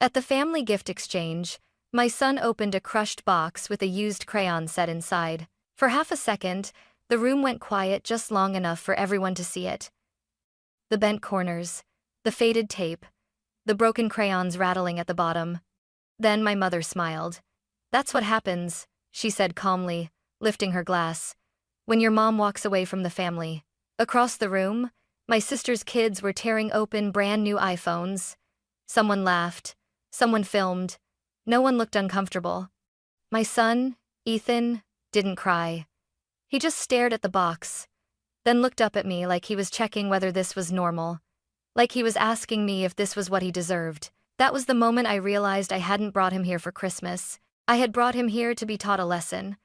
At the family gift exchange, my son opened a crushed box with a used crayon set inside. For half a second, the room went quiet just long enough for everyone to see it. The bent corners, the faded tape, the broken crayons rattling at the bottom. Then my mother smiled. "That's what happens," she said calmly, lifting her glass, "when your mom walks away from the family." Across the room, my sister's kids were tearing open brand new iPhones. Someone laughed, someone filmed. No one looked uncomfortable. My son, Ethan, didn't cry. He just stared at the box, then looked up at me like he was checking whether this was normal, like he was asking me if this was what he deserved. That was the moment I realized I hadn't brought him here for Christmas. I had brought him here to be taught a lesson.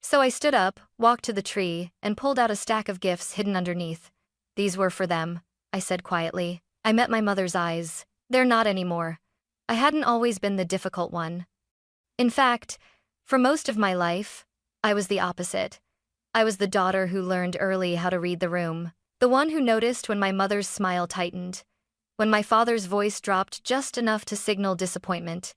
So I stood up, walked to the tree, and pulled out a stack of gifts hidden underneath. "These were for them," I said quietly. I met my mother's eyes. "They're not anymore." I hadn't always been the difficult one. In fact, for most of my life, I was the opposite. I was the daughter who learned early how to read the room, the one who noticed when my mother's smile tightened, when my father's voice dropped just enough to signal disappointment.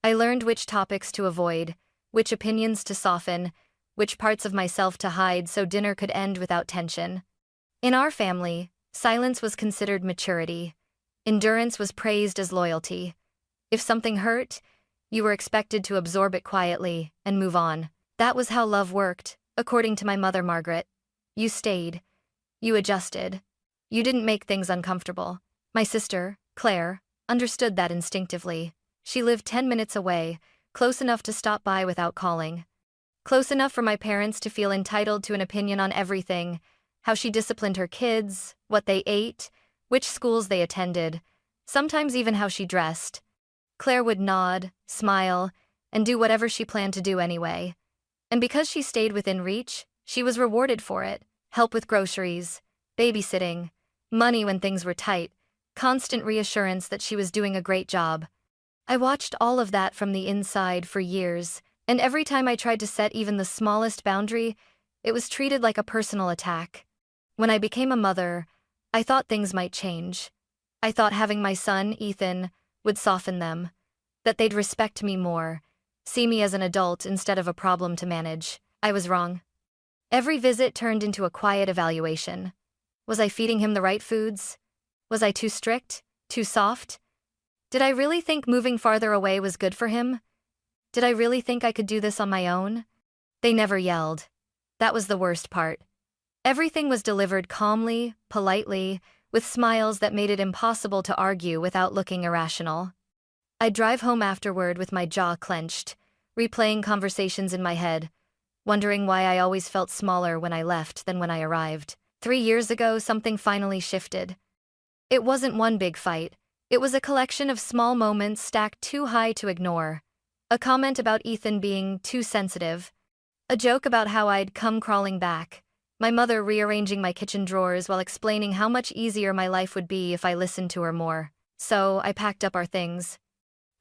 I learned which topics to avoid, which opinions to soften, which parts of myself to hide so dinner could end without tension. In our family, silence was considered maturity. Endurance was praised as loyalty. If something hurt, you were expected to absorb it quietly and move on. That was how love worked, according to my mother, Margaret. You stayed. You adjusted. You didn't make things uncomfortable. My sister, Claire, understood that instinctively. She lived 10 minutes away, close enough to stop by without calling. Close enough for my parents to feel entitled to an opinion on everything: how she disciplined her kids, what they ate, which schools they attended, sometimes even how she dressed. Claire would nod, smile, and do whatever she planned to do anyway. And because she stayed within reach, she was rewarded for it: help with groceries, babysitting, money when things were tight, constant reassurance that she was doing a great job. I watched all of that from the inside for years, and every time I tried to set even the smallest boundary, it was treated like a personal attack. When I became a mother, I thought things might change. I thought having my son, Ethan, would soften them, that they'd respect me more, see me as an adult instead of a problem to manage. I was wrong. Every visit turned into a quiet evaluation. Was I feeding him the right foods? Was I too strict? Too soft? Did I really think moving farther away was good for him? Did I really think I could do this on my own? They never yelled. That was the worst part. Everything was delivered calmly, politely, with smiles that made it impossible to argue without looking irrational. I'd drive home afterward with my jaw clenched, replaying conversations in my head, wondering why I always felt smaller when I left than when I arrived. 3 years ago, something finally shifted. It wasn't one big fight. It was a collection of small moments stacked too high to ignore. A comment about Ethan being too sensitive. A joke about how I'd come crawling back. My mother rearranging my kitchen drawers while explaining how much easier my life would be if I listened to her more. So I packed up our things.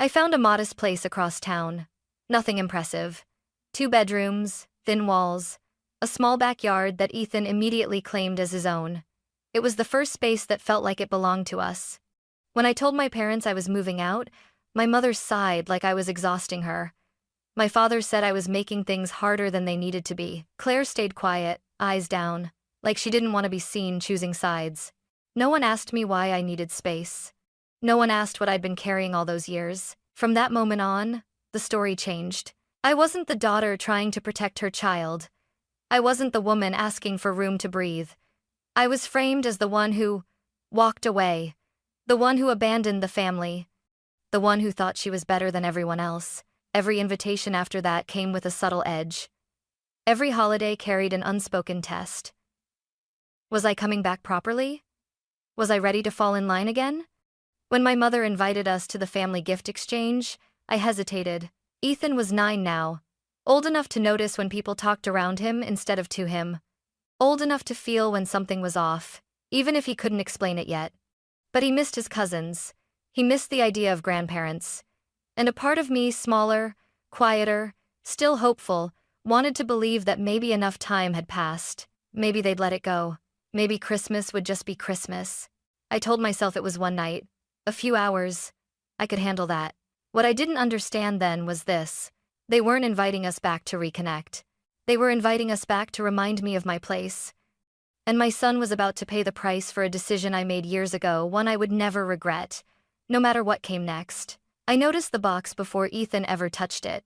I found a modest place across town. Nothing impressive. 2 bedrooms, thin walls, a small backyard that Ethan immediately claimed as his own. It was the first space that felt like it belonged to us. When I told my parents I was moving out, my mother sighed like I was exhausting her. My father said I was making things harder than they needed to be. Claire stayed quiet, eyes down, like she didn't want to be seen choosing sides. No one asked me why I needed space. No one asked what I'd been carrying all those years. From that moment on, the story changed. I wasn't the daughter trying to protect her child. I wasn't the woman asking for room to breathe. I was framed as the one who walked away, the one who abandoned the family, the one who thought she was better than everyone else. Every invitation after that came with a subtle edge. Every holiday carried an unspoken test. Was I coming back properly? Was I ready to fall in line again? When my mother invited us to the family gift exchange, I hesitated. Ethan was 9 now, old enough to notice when people talked around him instead of to him, old enough to feel when something was off, even if he couldn't explain it yet. But he missed his cousins. He missed the idea of grandparents. And a part of me, smaller, quieter, still hopeful, wanted to believe that maybe enough time had passed. Maybe they'd let it go. Maybe Christmas would just be Christmas. I told myself it was one night, a few hours. I could handle that. What I didn't understand then was this. They weren't inviting us back to reconnect. They were inviting us back to remind me of my place. And my son was about to pay the price for a decision I made years ago, one I would never regret, no matter what came next. I noticed the box before Ethan ever touched it.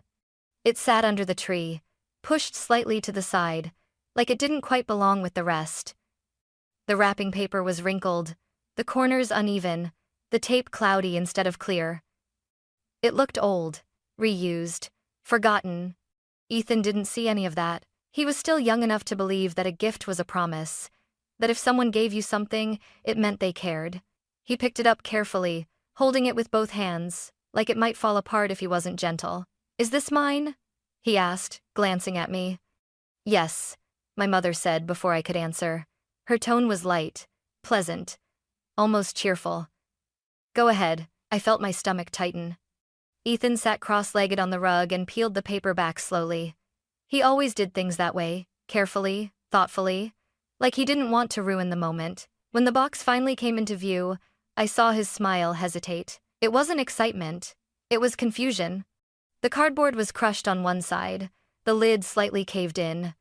It sat under the tree, pushed slightly to the side, like it didn't quite belong with the rest. The wrapping paper was wrinkled, the corners uneven, the tape cloudy instead of clear. It looked old, reused, forgotten. Ethan didn't see any of that. He was still young enough to believe that a gift was a promise, that if someone gave you something, it meant they cared. He picked it up carefully, holding it with both hands, like it might fall apart if he wasn't gentle. "Is this mine?" he asked, glancing at me. "Yes," my mother said before I could answer. Her tone was light, pleasant, almost cheerful. "Go ahead." I felt my stomach tighten. Ethan sat cross-legged on the rug and peeled the paper back slowly. He always did things that way, carefully, thoughtfully, like he didn't want to ruin the moment. When the box finally came into view, I saw his smile hesitate. It wasn't excitement, it was confusion. The cardboard was crushed on one side, the lid slightly caved in.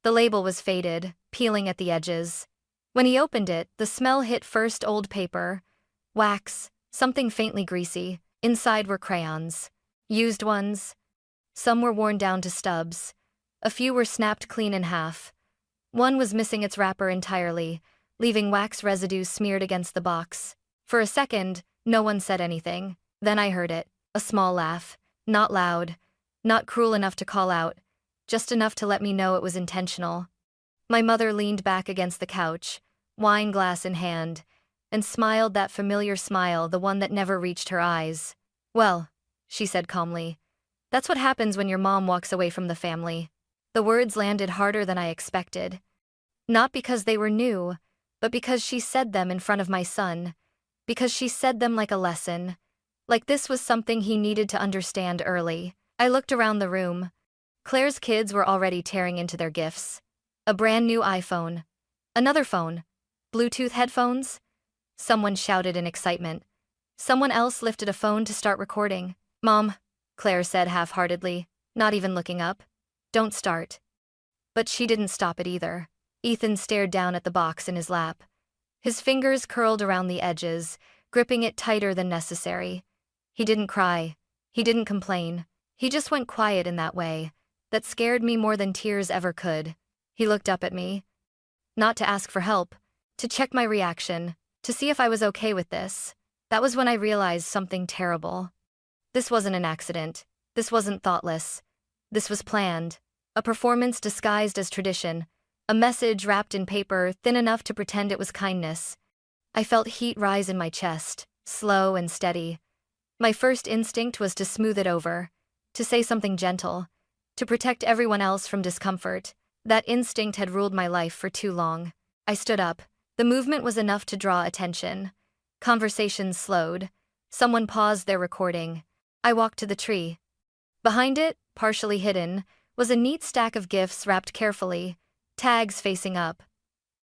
The label was faded, peeling at the edges. When he opened it, the smell hit first old paper, wax, something faintly greasy. Inside were crayons. Used ones. Some were worn down to stubs. A few were snapped clean in half. One was missing its wrapper entirely, leaving wax residue smeared against the box. For a second, no one said anything. Then I heard it. A small laugh. Not loud. Not cruel enough to call out. Just enough to let me know it was intentional. My mother leaned back against the couch, wine glass in hand, and smiled that familiar smile, the one that never reached her eyes. "Well," she said calmly, "that's what happens when your mom walks away from the family." The words landed harder than I expected. Not because they were new, but because she said them in front of my son. Because she said them like a lesson. Like this was something he needed to understand early. I looked around the room. Claire's kids were already tearing into their gifts. A brand new iPhone. Another phone. Bluetooth headphones. Someone shouted in excitement. Someone else lifted a phone to start recording. "Mom," Claire said half-heartedly, not even looking up. "Don't start." But she didn't stop it either. Ethan stared down at the box in his lap. His fingers curled around the edges, gripping it tighter than necessary. He didn't cry. He didn't complain. He just went quiet in that way. That scared me more than tears ever could. He looked up at me. Not to ask for help, to check my reaction, to see if I was okay with this. That was when I realized something terrible. This wasn't an accident. This wasn't thoughtless. This was planned. A performance disguised as tradition. A message wrapped in paper, thin enough to pretend it was kindness. I felt heat rise in my chest, slow and steady. My first instinct was to smooth it over, to say something gentle, to protect everyone else from discomfort. That instinct had ruled my life for too long. I stood up. The movement was enough to draw attention. Conversations slowed. Someone paused their recording. I walked to the tree. Behind it, partially hidden, was a neat stack of gifts wrapped carefully, tags facing up.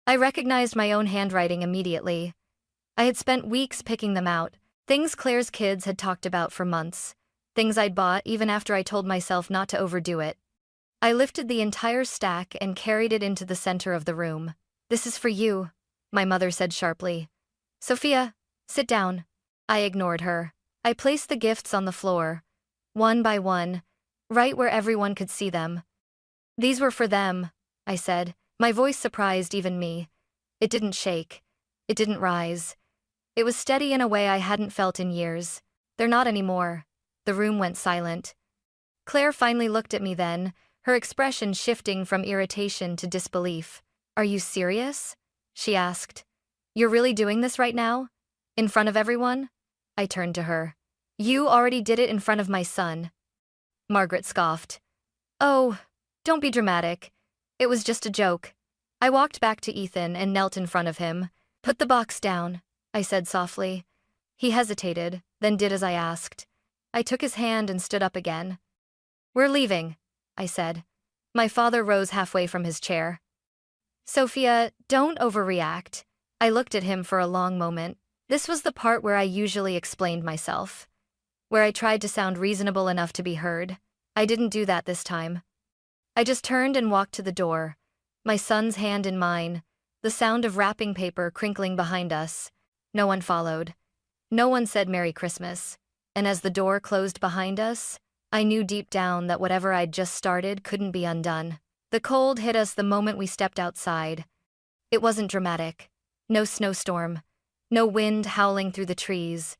I recognized my own handwriting immediately. I had spent weeks picking them out, things Claire's kids had talked about for months, things I'd bought even after I told myself not to overdo it. I lifted the entire stack and carried it into the center of the room. "This is for you," my mother said sharply. "Sophia, sit down." I ignored her. I placed the gifts on the floor, one by one, right where everyone could see them. "These were for them," I said. My voice surprised even me. It didn't shake. It didn't rise. It was steady in a way I hadn't felt in years. "They're not anymore." The room went silent. Claire finally looked at me then, her expression shifting from irritation to disbelief. "Are you serious?" she asked. "You're really doing this right now? In front of everyone?" I turned to her. "You already did it in front of my son." Margaret scoffed. "Oh, don't be dramatic. It was just a joke." I walked back to Ethan and knelt in front of him. "Put the box down," I said softly. He hesitated, then did as I asked. I took his hand and stood up again. "We're leaving," I said. My father rose halfway from his chair. "Sophia, don't overreact." I looked at him for a long moment. This was the part where I usually explained myself. where I tried to sound reasonable enough to be heard. I didn't do that this time. I just turned and walked to the door, my son's hand in mine, the sound of wrapping paper crinkling behind us. No one followed. No one said Merry Christmas. And as the door closed behind us, I knew deep down that whatever I'd just started couldn't be undone. The cold hit us the moment we stepped outside. It wasn't dramatic. No snowstorm. No wind howling through the trees.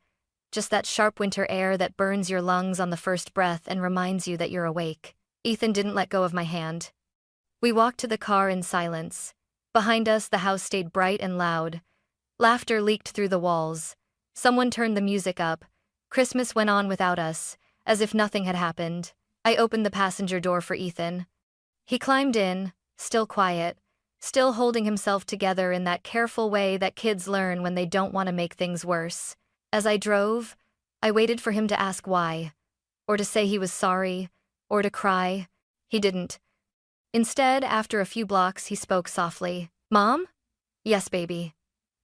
Just that sharp winter air that burns your lungs on the first breath and reminds you that you're awake. Ethan didn't let go of my hand. We walked to the car in silence. Behind us, the house stayed bright and loud. Laughter leaked through the walls. Someone turned the music up. Christmas went on without us, as if nothing had happened. I opened the passenger door for Ethan. He climbed in, still quiet, still holding himself together in that careful way that kids learn when they don't want to make things worse. As I drove, I waited for him to ask why, or to say he was sorry, or to cry. He didn't. Instead, after a few blocks, he spoke softly. "Mom?" "Yes, baby."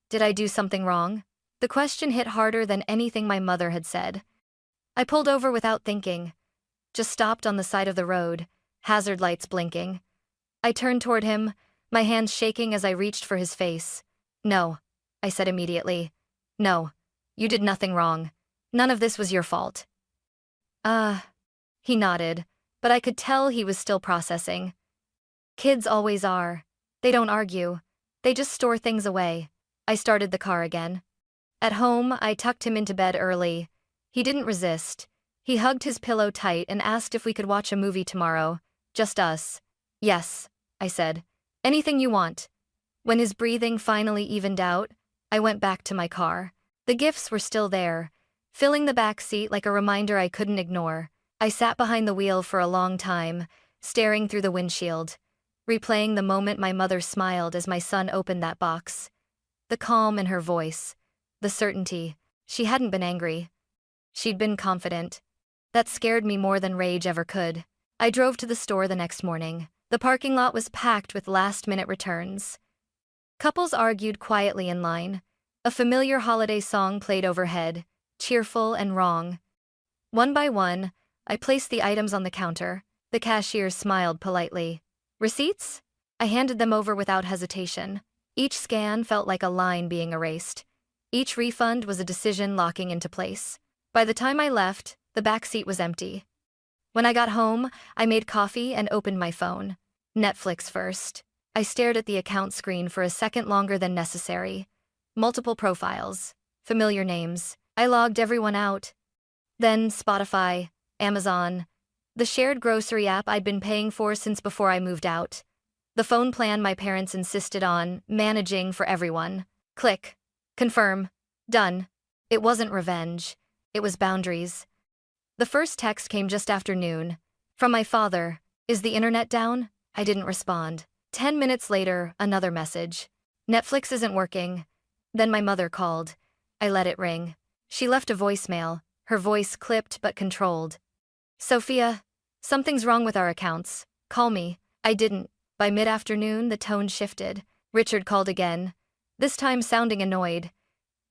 "Did I do something wrong?" The question hit harder than anything my mother had said. I pulled over without thinking, just stopped on the side of the road, hazard lights blinking. I turned toward him, my hands shaking as I reached for his face. "No," I said immediately. "No, you did nothing wrong. None of this was your fault." He nodded, but I could tell he was still processing. Kids always are. They don't argue. They just store things away. I started the car again. At home, I tucked him into bed early. He didn't resist. He hugged his pillow tight and asked if we could watch a movie tomorrow. Just us. "Yes," I said. "Anything you want." When his breathing finally evened out, I went back to my car. The gifts were still there, filling the back seat like a reminder I couldn't ignore. I sat behind the wheel for a long time, staring through the windshield, replaying the moment my mother smiled as my son opened that box. The calm in her voice, the certainty. She hadn't been angry. She'd been confident. That scared me more than rage ever could. I drove to the store the next morning. The parking lot was packed with last-minute returns. Couples argued quietly in line. A familiar holiday song played overhead, cheerful and wrong. One by one, I placed the items on the counter. The cashier smiled politely. "Receipts?" I handed them over without hesitation. Each scan felt like a line being erased. Each refund was a decision locking into place. By the time I left, the back seat was empty. When I got home, I made coffee and opened my phone. Netflix first. I stared at the account screen for a second longer than necessary. Multiple profiles. Familiar names. I logged everyone out. Then Spotify, Amazon, the shared grocery app I'd been paying for since before I moved out. The phone plan my parents insisted on, managing for everyone. Click. Confirm. Done. It wasn't revenge. It was boundaries. The first text came just after noon. From my father. "Is the internet down?" I didn't respond. 10 minutes later, another message. "Netflix isn't working." Then my mother called. I let it ring. She left a voicemail, her voice clipped but controlled. "Sophia, something's wrong with our accounts. Call me." I didn't. By mid-afternoon, the tone shifted. Richard called again, this time sounding annoyed.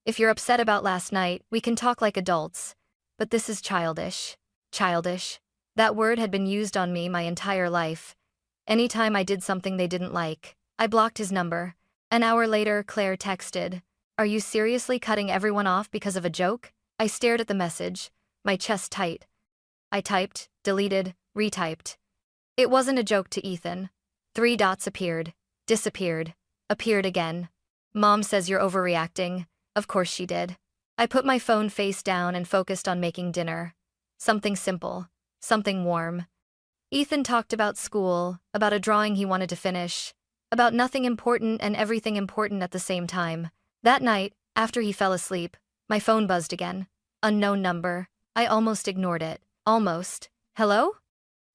"If you're upset about last night, we can talk like adults. But this is childish." Childish. That word had been used on me my entire life. Anytime I did something they didn't like. I blocked his number. An hour later, Claire texted, "Are you seriously cutting everyone off because of a joke?" I stared at the message, my chest tight. I typed, deleted, retyped. It wasn't a joke to Ethan. 3 dots appeared, disappeared, appeared again. "Mom says you're overreacting." Of course she did. I put my phone face down and focused on making dinner. Something simple, something warm. Ethan talked about school, about a drawing he wanted to finish, about nothing important and everything important at the same time. That night, after he fell asleep, my phone buzzed again. Unknown number. I almost ignored it. Almost. "Hello?"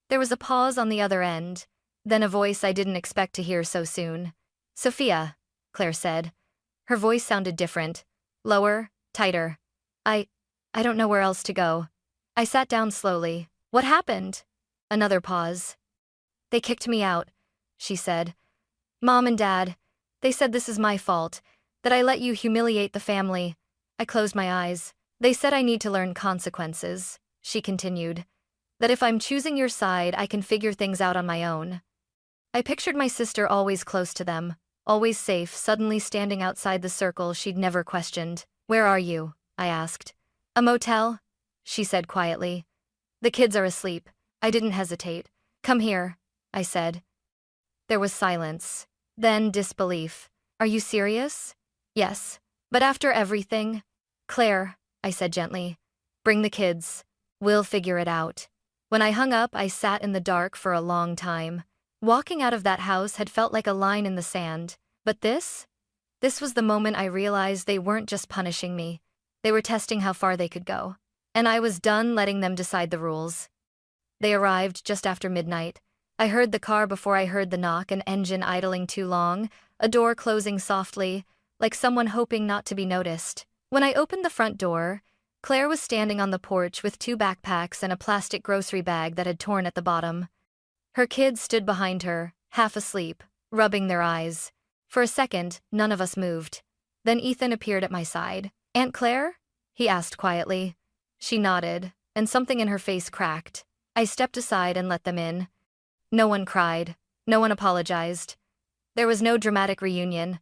There was a pause on the other end, then a voice I didn't expect to hear so soon. "Sophia," Claire said. Her voice sounded different. Lower, tighter. I don't know where else to go." I sat down slowly. "What happened?" Another pause. "They kicked me out," she said. "Mom and Dad, they said this is my fault, that I let you humiliate the family." I closed my eyes. They said I need to learn consequences, she continued. That if I'm choosing your side, I can figure things out on my own. I pictured my sister always close to them, always safe, suddenly standing outside the circle she'd never questioned. Where are you? I asked. A motel? She said quietly. The kids are asleep. I didn't hesitate. Come here, I said. There was silence. Then disbelief. Are you serious? Yes. But after everything? Claire, I said gently. Bring the kids. We'll figure it out. When I hung up, I sat in the dark for a long time. Walking out of that house had felt like a line in the sand. But this was the moment I realized they weren't just punishing me. They were testing how far they could go. And I was done letting them decide the rules. They arrived just after midnight. I heard the car before I heard the knock, an engine idling too long, a door closing softly, like someone hoping not to be noticed. When I opened the front door, Claire was standing on the porch with 2 backpacks and a plastic grocery bag that had torn at the bottom. Her kids stood behind her, half asleep, rubbing their eyes. For a second, none of us moved. Then Ethan appeared at my side. Aunt Claire? He asked quietly. She nodded, and something in her face cracked. I stepped aside and let them in. No one cried. No one apologized. There was no dramatic reunion.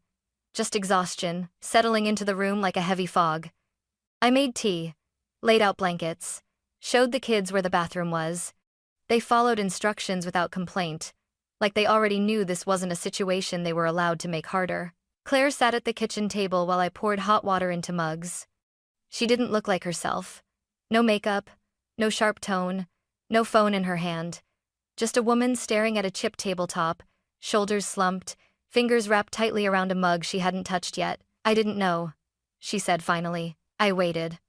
Just exhaustion, settling into the room like a heavy fog. I made tea, laid out blankets, showed the kids where the bathroom was. They followed instructions without complaint, like they already knew this wasn't a situation they were allowed to make harder. Claire sat at the kitchen table while I poured hot water into mugs. She didn't look like herself. No makeup, no sharp tone, no phone in her hand. Just a woman staring at a chip tabletop, shoulders slumped, fingers wrapped tightly around a mug she hadn't touched yet. I didn't know, she said finally. I waited.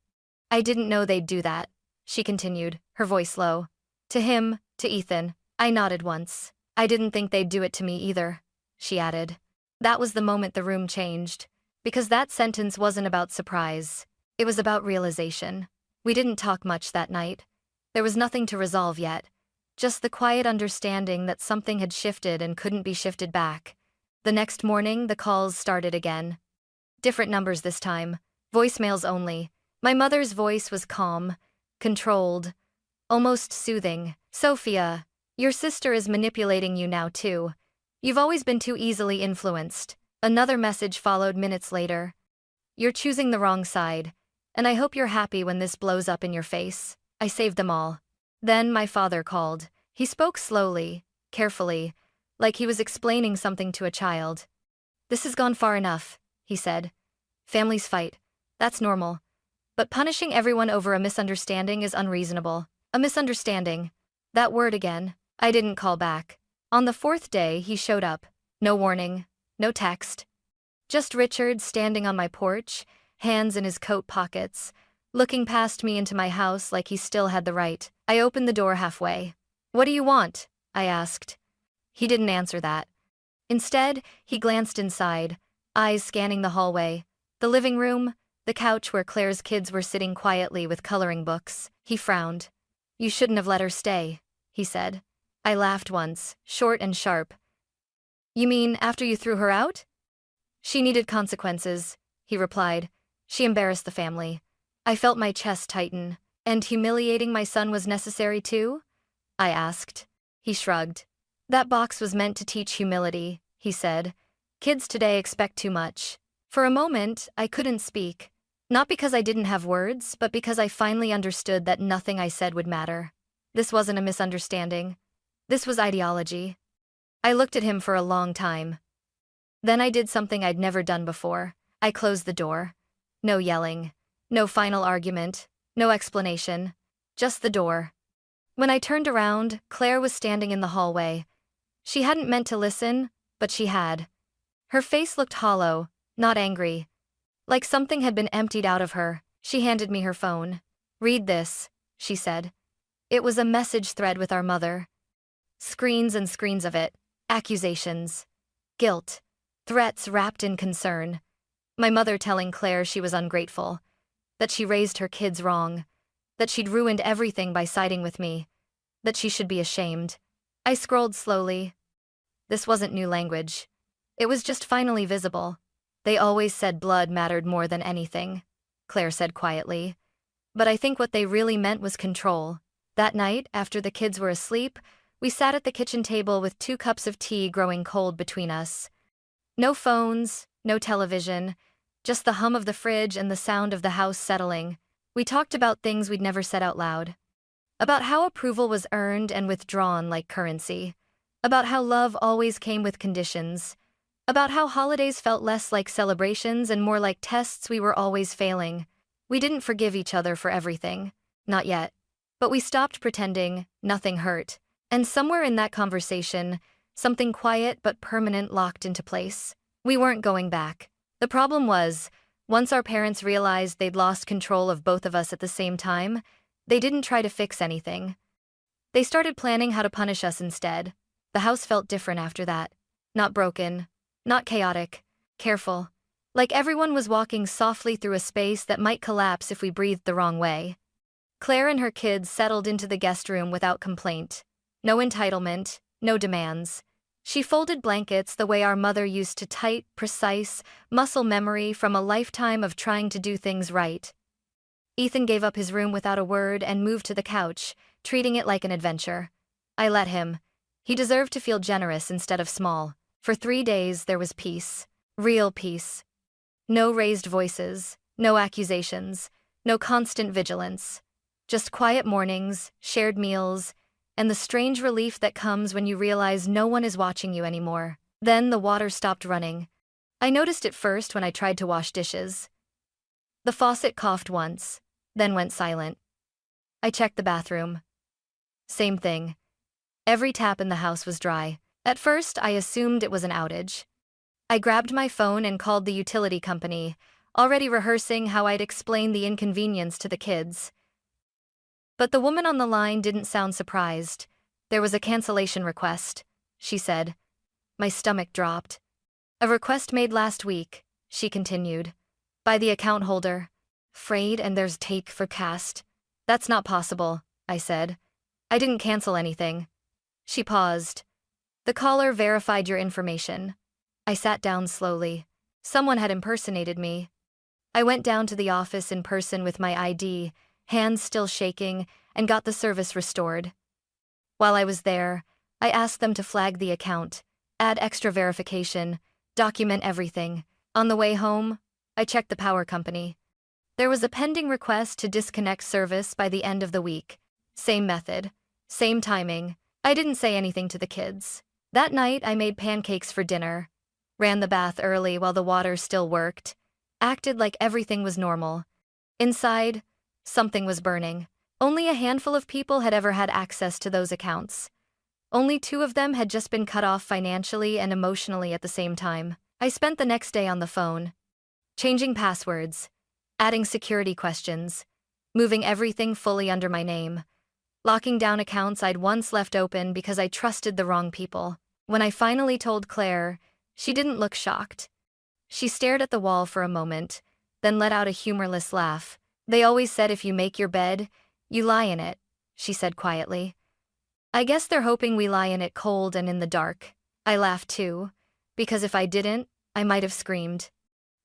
I didn't know they'd do that, she continued, her voice low. To him, to Ethan. I nodded once. I didn't think they'd do it to me either, she added. That was the moment the room changed. Because that sentence wasn't about surprise. It was about realization. We didn't talk much that night. There was nothing to resolve yet. Just the quiet understanding that something had shifted and couldn't be shifted back. The next morning, the calls started again. Different numbers this time. Voicemails only. My mother's voice was calm, controlled, almost soothing. Sophia, your sister is manipulating you now too. You've always been too easily influenced. Another message followed minutes later. You're choosing the wrong side, and I hope you're happy when this blows up in your face. I saved them all. Then my father called. He spoke slowly, carefully, like he was explaining something to a child. This has gone far enough, he said. Families fight. That's normal. But punishing everyone over a misunderstanding is unreasonable. A misunderstanding. That word again. I didn't call back. On the 4th day, he showed up. No warning, no text. Just Richard standing on my porch, hands in his coat pockets, looking past me into my house like he still had the right. I opened the door halfway. What do you want? I asked. He didn't answer that. Instead, he glanced inside, eyes scanning the hallway, the living room, the couch where Claire's kids were sitting quietly with coloring books. He frowned. You shouldn't have let her stay, he said. I laughed once, short and sharp. You mean after you threw her out? She needed consequences, he replied. She embarrassed the family. I felt my chest tighten. And humiliating my son was necessary too? I asked. He shrugged. That box was meant to teach humility, he said. Kids today expect too much. For a moment, I couldn't speak. Not because I didn't have words, but because I finally understood that nothing I said would matter. This wasn't a misunderstanding. This was ideology. I looked at him for a long time. Then I did something I'd never done before. I closed the door. No yelling. No final argument. No explanation. Just the door. When I turned around, Claire was standing in the hallway. She hadn't meant to listen, but she had. Her face looked hollow, not angry. Like something had been emptied out of her. She handed me her phone. Read this, she said. It was a message thread with our mother. Screens and screens of it. Accusations. Guilt. Threats wrapped in concern. My mother telling Claire she was ungrateful. That she raised her kids wrong. That she'd ruined everything by siding with me. That she should be ashamed. I scrolled slowly. This wasn't new language. It was just finally visible. They always said blood mattered more than anything, Claire said quietly. But I think what they really meant was control. That night, after the kids were asleep, we sat at the kitchen table with 2 cups of tea growing cold between us. No phones, no television, just the hum of the fridge and the sound of the house settling. We talked about things we'd never said out loud. About how approval was earned and withdrawn like currency. About how love always came with conditions. About how holidays felt less like celebrations and more like tests we were always failing. We didn't forgive each other for everything. Not yet. But we stopped pretending, nothing hurt. And somewhere in that conversation, something quiet but permanent locked into place. We weren't going back. The problem was, once our parents realized they'd lost control of both of us at the same time, they didn't try to fix anything. They started planning how to punish us instead. The house felt different after that. Not broken, not chaotic, careful. Like everyone was walking softly through a space that might collapse if we breathed the wrong way. Claire and her kids settled into the guest room without complaint. No entitlement, no demands. She folded blankets the way our mother used to, tight, precise, muscle memory from a lifetime of trying to do things right. Ethan gave up his room without a word and moved to the couch, treating it like an adventure. I let him. He deserved to feel generous instead of small. For 3 days there was peace. Real peace. No raised voices, no accusations, no constant vigilance. Just quiet mornings, shared meals, and the strange relief that comes when you realize no one is watching you anymore. Then the water stopped running. I noticed it first when I tried to wash dishes. The faucet coughed once, then went silent. I checked the bathroom. Same thing. Every tap in the house was dry. At first, I assumed it was an outage. I grabbed my phone and called the utility company, already rehearsing how I'd explain the inconvenience to the kids. But the woman on the line didn't sound surprised. There was a cancellation request, she said. My stomach dropped. A request made last week, she continued. By the account holder. Frayed and there's take for cast. That's not possible, I said. I didn't cancel anything. She paused. The caller verified your information. I sat down slowly. Someone had impersonated me. I went down to the office in person with my ID, hands still shaking, and got the service restored. While I was there, I asked them to flag the account, add extra verification, document everything. On the way home, I checked the power company. There was a pending request to disconnect service by the end of the week. Same method, same timing. I didn't say anything to the kids. That night, I made pancakes for dinner, ran the bath early while the water still worked, acted like everything was normal. Inside, something was burning. Only a handful of people had ever had access to those accounts. Only 2 of them had just been cut off financially and emotionally at the same time. I spent the next day on the phone, changing passwords, adding security questions, moving everything fully under my name, locking down accounts I'd once left open because I trusted the wrong people. When I finally told Claire, she didn't look shocked. She stared at the wall for a moment, then let out a humorless laugh. They always said if you make your bed, you lie in it, she said quietly. I guess they're hoping we lie in it cold and in the dark. I laughed too, because if I didn't, I might have screamed.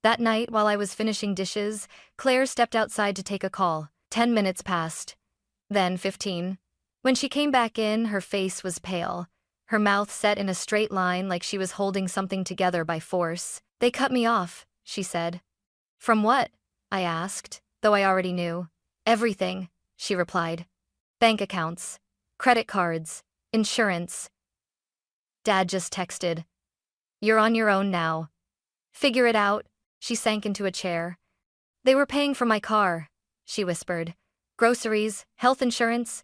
That night, while I was finishing dishes, Claire stepped outside to take a call. 10 minutes passed. Then 15. When she came back in, her face was pale, her mouth set in a straight line like she was holding something together by force. They cut me off, she said. From what? I asked, though I already knew. Everything, she replied. Bank accounts, credit cards, insurance. Dad just texted. You're on your own now. Figure it out. She sank into a chair. They were paying for my car, she whispered. Groceries, health insurance.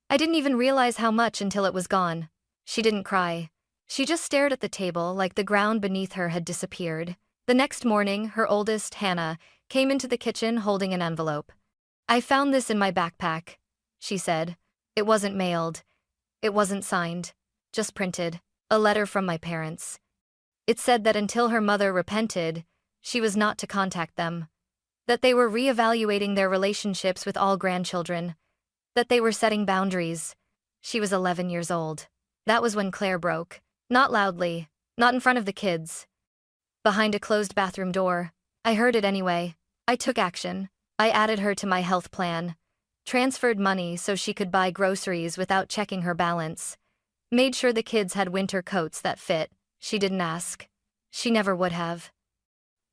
I didn't even realize how much until it was gone. She didn't cry. She just stared at the table like the ground beneath her had disappeared. The next morning, her oldest, Hannah, came into the kitchen holding an envelope. I found this in my backpack, she said. It wasn't mailed. It wasn't signed. Just printed. A letter from my parents. It said that until her mother repented, she was not to contact them. That they were reevaluating their relationships with all grandchildren. That they were setting boundaries. She was 11 years old. That was when Claire broke. Not loudly. Not in front of the kids. Behind a closed bathroom door. I heard it anyway. I took action. I added her to my health plan, transferred money so she could buy groceries without checking her balance, made sure the kids had winter coats that fit. She didn't ask. She never would have.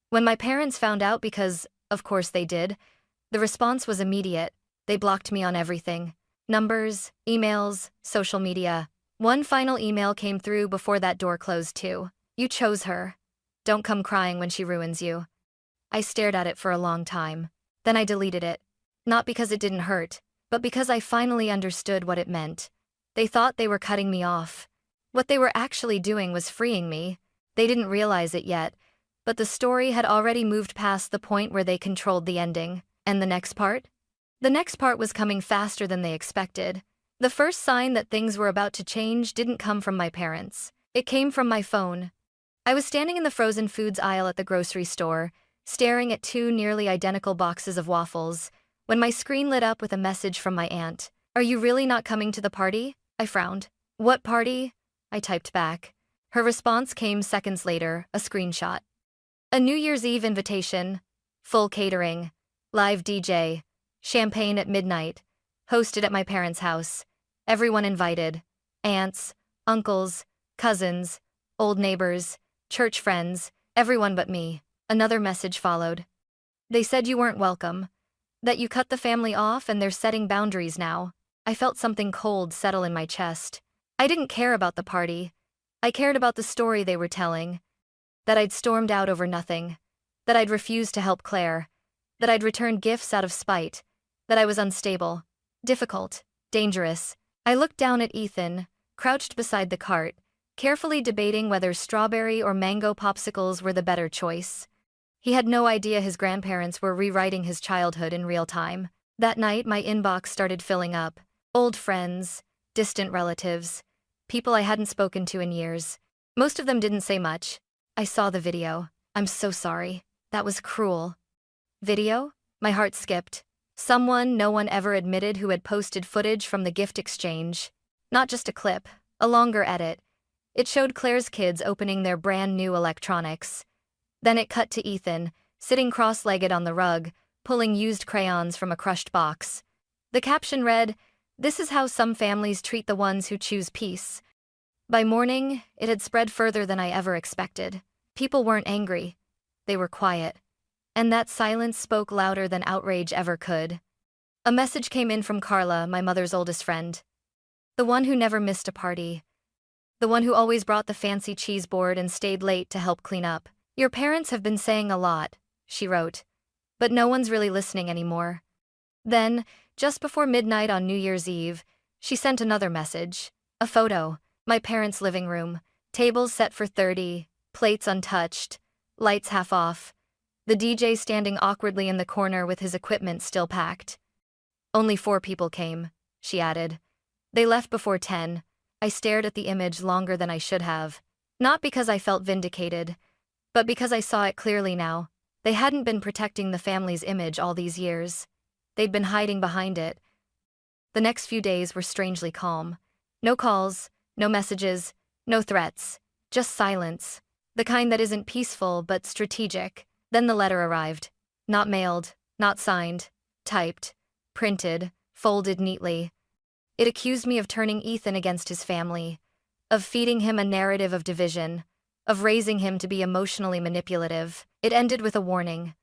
When my parents found out, because, of course they did, the response was immediate. They blocked me on everything. Numbers, emails, social media. One final email came through before that door closed too. You chose her. Don't come crying when she ruins you. I stared at it for a long time. Then I deleted it. Not because it didn't hurt, but because I finally understood what it meant. They thought they were cutting me off. What they were actually doing was freeing me. They didn't realize it yet, but the story had already moved past the point where they controlled the ending. And the next part? The next part was coming faster than they expected. The first sign that things were about to change didn't come from my parents. It came from my phone. I was standing in the frozen foods aisle at the grocery store, staring at two nearly identical boxes of waffles, when my screen lit up with a message from my aunt. Are you really not coming to the party? I frowned. What party? I typed back. Her response came seconds later, a screenshot. A New Year's Eve invitation. Full catering. Live DJ. Champagne at midnight. Hosted at my parents' house. Everyone invited. Aunts, uncles, cousins, old neighbors, church friends, everyone but me. Another message followed. They said you weren't welcome. That you cut the family off and they're setting boundaries now. I felt something cold settle in my chest. I didn't care about the party. I cared about the story they were telling. That I'd stormed out over nothing. That I'd refused to help Claire. That I'd returned gifts out of spite. That I was unstable. Difficult. Dangerous. I looked down at Ethan, crouched beside the cart, carefully debating whether strawberry or mango popsicles were the better choice. He had no idea his grandparents were rewriting his childhood in real time. That night, my inbox started filling up. Old friends, distant relatives, people I hadn't spoken to in years. Most of them didn't say much. I saw the video. I'm so sorry. That was cruel. Video? My heart skipped. Someone no one ever admitted who had posted footage from the gift exchange. Not just a clip, a longer edit. It showed Claire's kids opening their brand new electronics. Then it cut to Ethan, sitting cross-legged on the rug, pulling used crayons from a crushed box. The caption read, "This is how some families treat the ones who choose peace." By morning, it had spread further than I ever expected. People weren't angry. They were quiet. And that silence spoke louder than outrage ever could. A message came in from Carla, my mother's oldest friend. The one who never missed a party. The one who always brought the fancy cheese board and stayed late to help clean up. Your parents have been saying a lot, she wrote. But no one's really listening anymore. Then, just before midnight on New Year's Eve, she sent another message. A photo. My parents' living room. Tables set for 30, plates untouched, lights half off. The DJ standing awkwardly in the corner with his equipment still packed. Only 4 people came, she added. They left before 10. I stared at the image longer than I should have. Not because I felt vindicated, but because I saw it clearly now. They hadn't been protecting the family's image all these years. They'd been hiding behind it. The next few days were strangely calm. No calls, no messages, no threats. Just silence. The kind that isn't peaceful but strategic. Then the letter arrived. Not mailed, not signed. Typed. Printed. Folded neatly. It accused me of turning Ethan against his family. Of feeding him a narrative of division. Of raising him to be emotionally manipulative. It ended with a warning.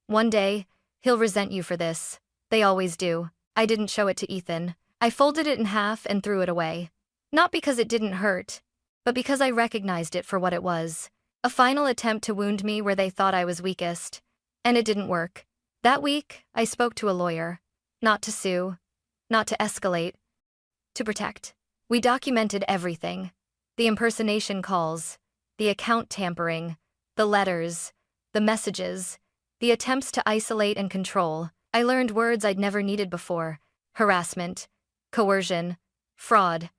One day, he'll resent you for this. They always do. I didn't show it to Ethan. I folded it in half and threw it away. Not because it didn't hurt, but because I recognized it for what it was. A final attempt to wound me where they thought I was weakest. And it didn't work. That week, I spoke to a lawyer. Not to sue. Not to escalate. To protect. We documented everything. The impersonation calls. The account tampering. The letters. The messages. The attempts to isolate and control. I learned words I'd never needed before. Harassment. Coercion. Fraud.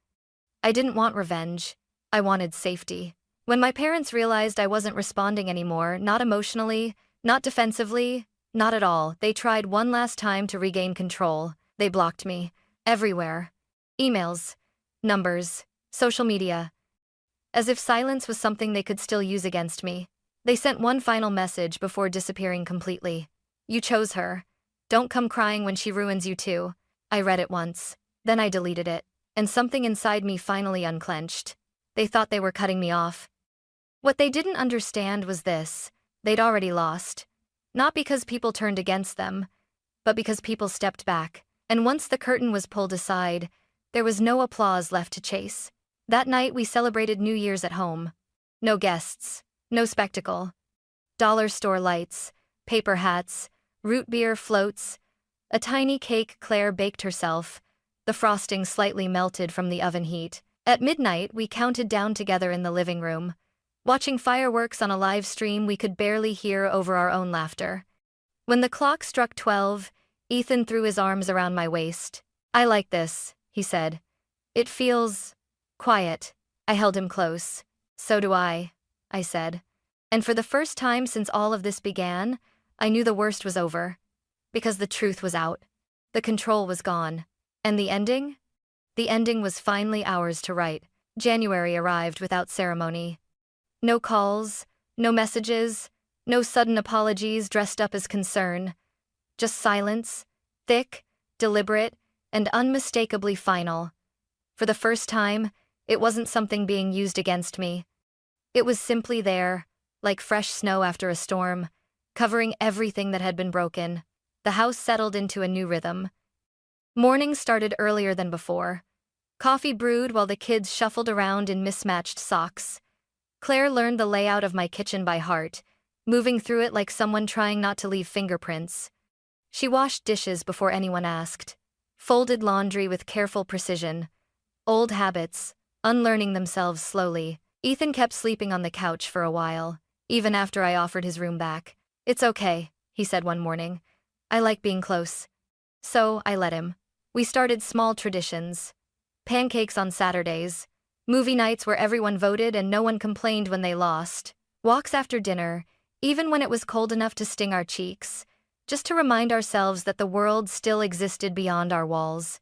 I didn't want revenge. I wanted safety. When my parents realized I wasn't responding anymore, not emotionally, not defensively, not at all, they tried one last time to regain control. They blocked me. Everywhere. Emails. Numbers. Social media. As if silence was something they could still use against me. They sent one final message before disappearing completely. You chose her. Don't come crying when she ruins you too. I read it once. Then I deleted it. And something inside me finally unclenched. They thought they were cutting me off. What they didn't understand was this: they'd already lost. Not because people turned against them, but because people stepped back. And once the curtain was pulled aside, there was no applause left to chase. That night we celebrated New Year's at home. No guests, no spectacle. Dollar store lights, paper hats, root beer floats, a tiny cake Claire baked herself, the frosting slightly melted from the oven heat. At midnight, we counted down together in the living room, watching fireworks on a live stream we could barely hear over our own laughter. When the clock struck 12, Ethan threw his arms around my waist. I like this, he said. It feels quiet. I held him close. So do I said. And for the first time since all of this began, I knew the worst was over. Because the truth was out. The control was gone. And the ending? The ending was finally ours to write. January arrived without ceremony. No calls, no messages, no sudden apologies dressed up as concern. Just silence, thick, deliberate, and unmistakably final. For the first time, it wasn't something being used against me. It was simply there, like fresh snow after a storm, covering everything that had been broken. The house settled into a new rhythm. Mornings started earlier than before. Coffee brewed while the kids shuffled around in mismatched socks. Claire learned the layout of my kitchen by heart, moving through it like someone trying not to leave fingerprints. She washed dishes before anyone asked, folded laundry with careful precision. Old habits, unlearning themselves slowly. Ethan kept sleeping on the couch for a while, even after I offered his room back. It's okay, he said one morning. I like being close. So I let him. We started small traditions. Pancakes on Saturdays, movie nights where everyone voted and no one complained when they lost, walks after dinner, even when it was cold enough to sting our cheeks, just to remind ourselves that the world still existed beyond our walls.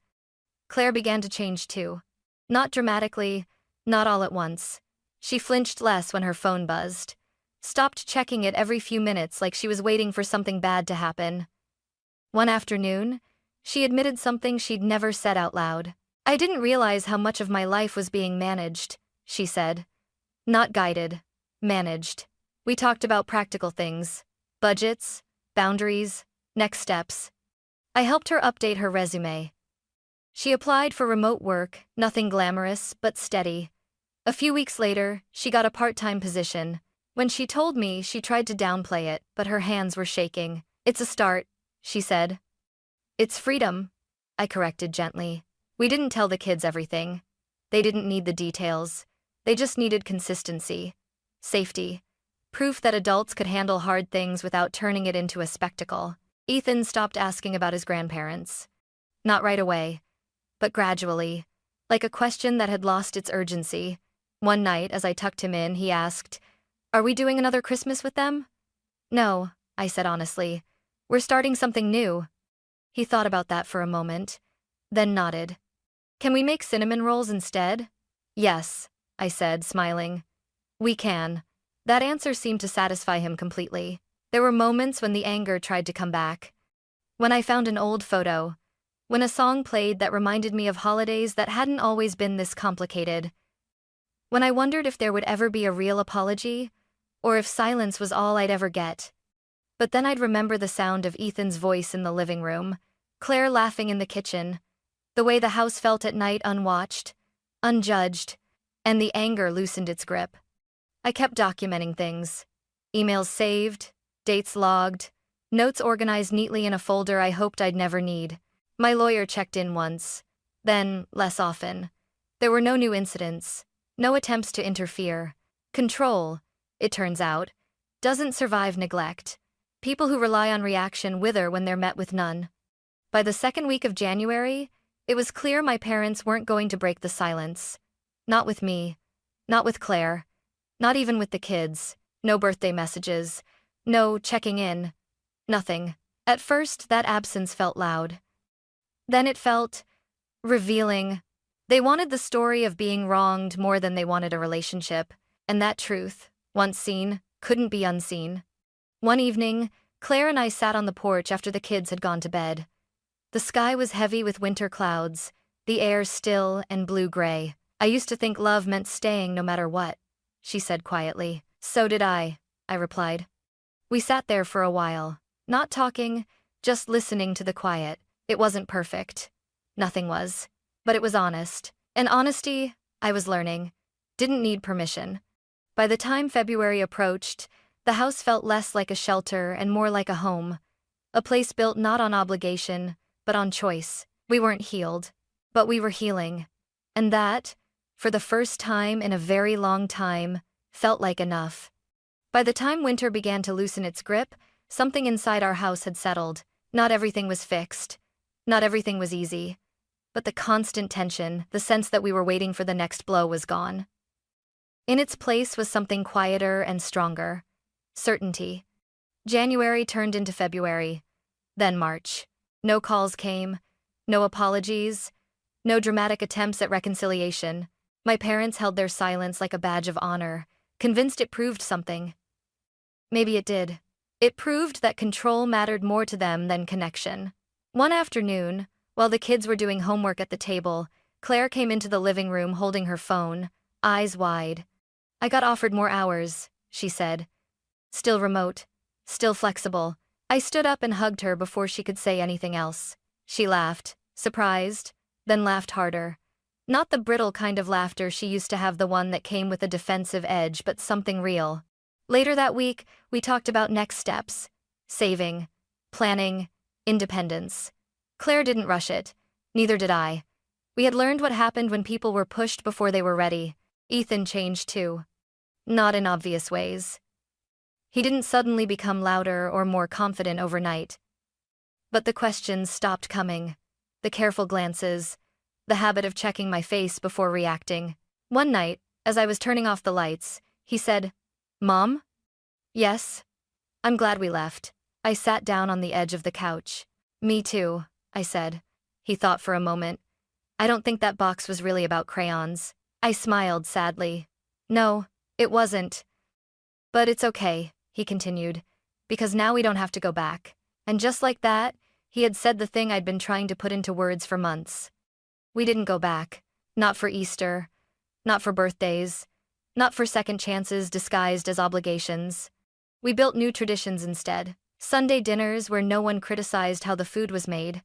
Claire began to change too. Not dramatically, not all at once. She flinched less when her phone buzzed, stopped checking it every few minutes like she was waiting for something bad to happen. One afternoon, she admitted something she'd never said out loud. I didn't realize how much of my life was being managed, she said. Not guided, managed. We talked about practical things, budgets, boundaries, next steps. I helped her update her resume. She applied for remote work, nothing glamorous, but steady. A few weeks later, she got a part-time position. When she told me, she tried to downplay it, but her hands were shaking. It's a start, she said. It's freedom, I corrected gently. We didn't tell the kids everything. They didn't need the details. They just needed consistency, safety, proof that adults could handle hard things without turning it into a spectacle. Ethan stopped asking about his grandparents. Not right away, but gradually, like a question that had lost its urgency. One night, as I tucked him in, he asked, "Are we doing another Christmas with them?" "No," I said honestly. "We're starting something new." He thought about that for a moment, then nodded. "Can we make cinnamon rolls instead?" "Yes," I said, smiling. "We can." That answer seemed to satisfy him completely. There were moments when the anger tried to come back. When I found an old photo. When a song played that reminded me of holidays that hadn't always been this complicated. When I wondered if there would ever be a real apology, or if silence was all I'd ever get. But then I'd remember the sound of Ethan's voice in the living room, Claire laughing in the kitchen, the way the house felt at night unwatched, unjudged, and the anger loosened its grip. I kept documenting things. Emails saved, dates logged, notes organized neatly in a folder I hoped I'd never need. My lawyer checked in once, then less often. There were no new incidents, no attempts to interfere. Control, it turns out, doesn't survive neglect. People who rely on reaction wither when they're met with none. By the second week of January, it was clear my parents weren't going to break the silence. Not with me, not with Claire, not even with the kids. No birthday messages, no checking in, nothing. At first, that absence felt loud. Then it felt revealing. They wanted the story of being wronged more than they wanted a relationship, and that truth, once seen, couldn't be unseen. One evening, Claire and I sat on the porch after the kids had gone to bed. The sky was heavy with winter clouds, the air still and blue-gray. I used to think love meant staying no matter what, she said quietly. So did I replied. We sat there for a while, not talking, just listening to the quiet. It wasn't perfect. Nothing was. But it was honest. And honesty, I was learning, didn't need permission. By the time February approached, the house felt less like a shelter and more like a home. A place built not on obligation, but on choice. We weren't healed, but we were healing. And that, for the first time in a very long time, felt like enough. By the time winter began to loosen its grip, something inside our house had settled. Not everything was fixed. Not everything was easy. But the constant tension, the sense that we were waiting for the next blow, was gone. In its place was something quieter and stronger. Certainty. January turned into February. Then March. No calls came. No apologies. No dramatic attempts at reconciliation. My parents held their silence like a badge of honor, convinced it proved something. Maybe it did. It proved that control mattered more to them than connection. One afternoon, while the kids were doing homework at the table, Claire came into the living room holding her phone, eyes wide. I got offered more hours, she said. Still remote. Still flexible. I stood up and hugged her before she could say anything else. She laughed, surprised, then laughed harder. Not the brittle kind of laughter she used to have, the one that came with a defensive edge, but something real. Later that week, we talked about next steps. Saving. Planning. Independence. Claire didn't rush it. Neither did I. We had learned what happened when people were pushed before they were ready. Ethan changed too. Not in obvious ways. He didn't suddenly become louder or more confident overnight. But the questions stopped coming. The careful glances. The habit of checking my face before reacting. One night, as I was turning off the lights, he said, "Mom?" "Yes." "I'm glad we left." I sat down on the edge of the couch. "Me too," I said. He thought for a moment. "I don't think that box was really about crayons." I smiled sadly. "No, it wasn't. But it's okay," he continued, "because now we don't have to go back." And just like that, he had said the thing I'd been trying to put into words for months. We didn't go back. Not for Easter. Not for birthdays. Not for second chances disguised as obligations. We built new traditions instead. Sunday dinners where no one criticized how the food was made.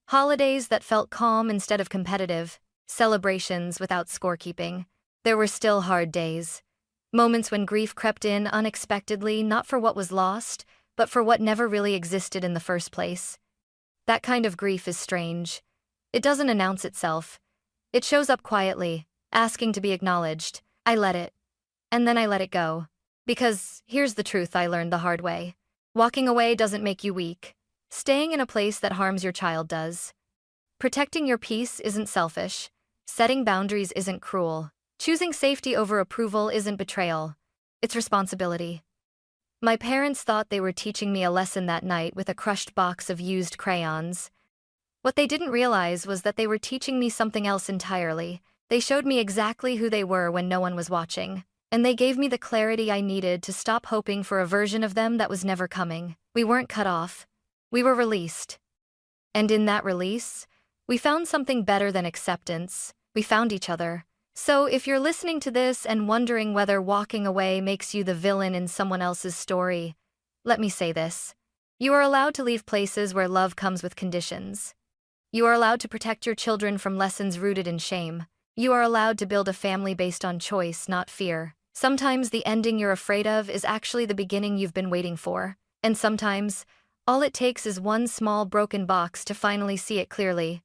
Holidays that felt calm instead of competitive. Celebrations without scorekeeping. There were still hard days. Moments when grief crept in unexpectedly, not for what was lost, but for what never really existed in the first place. That kind of grief is strange. It doesn't announce itself. It shows up quietly, asking to be acknowledged. I let it. And then I let it go. Because here's the truth I learned the hard way. Walking away doesn't make you weak. Staying in a place that harms your child does. Protecting your peace isn't selfish. Setting boundaries isn't cruel. Choosing safety over approval isn't betrayal. It's responsibility. My parents thought they were teaching me a lesson that night with a crushed box of used crayons. What they didn't realize was that they were teaching me something else entirely. They showed me exactly who they were when no one was watching. And they gave me the clarity I needed to stop hoping for a version of them that was never coming. We weren't cut off. We were released. And in that release, we found something better than acceptance. We found each other. So if you're listening to this and wondering whether walking away makes you the villain in someone else's story, let me say this. You are allowed to leave places where love comes with conditions. You are allowed to protect your children from lessons rooted in shame. You are allowed to build a family based on choice, not fear. Sometimes the ending you're afraid of is actually the beginning you've been waiting for. And sometimes, all it takes is one small broken box to finally see it clearly.